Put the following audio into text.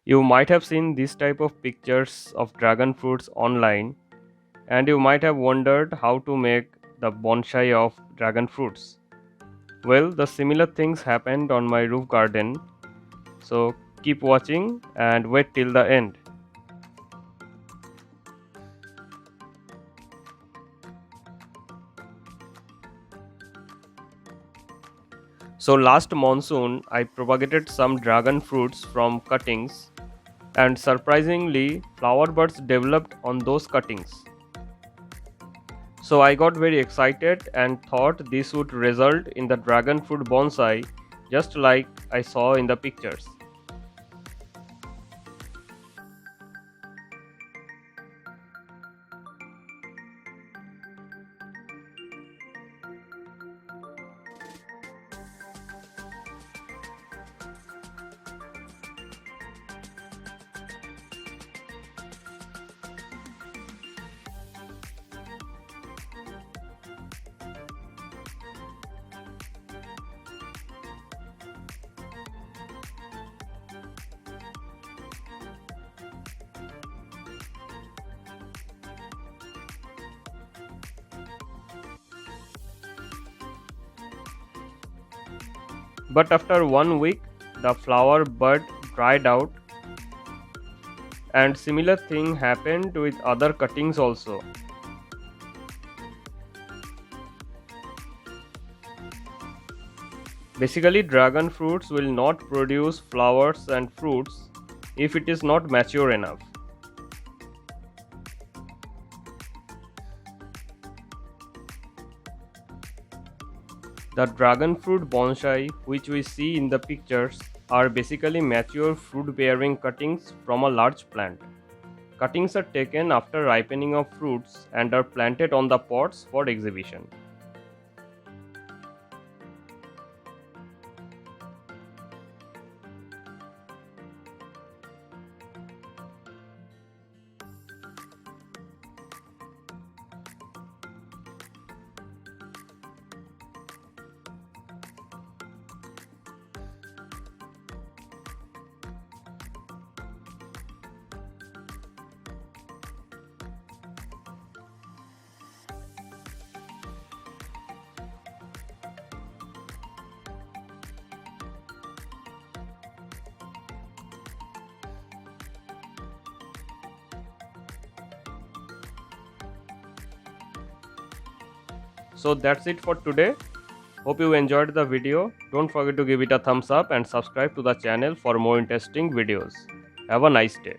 You might have seen this type of pictures of dragon fruits online, and you might have wondered how to make the bonsai of dragon fruits. Well, the similar things happened on my roof garden, so keep watching and wait till the end. So last monsoon, I propagated some dragon fruits from cuttings, and surprisingly, flower buds developed on those cuttings. So I got very excited and thought this would result in the dragon fruit bonsai just like I saw in the pictures. But after 1 week, the flower bud dried out, and similar thing happened with other cuttings also. Basically, dragon fruits will not produce flowers and fruits if it is not mature enough. The dragon fruit bonsai which we see in the pictures are basically mature fruit bearing cuttings from a large plant. Cuttings are taken after ripening of fruits and are planted on the pots for exhibition. So that's it for today. Hope you enjoyed the video. Don't forget to give it a thumbs up and subscribe to the channel for more interesting videos. Have a nice day.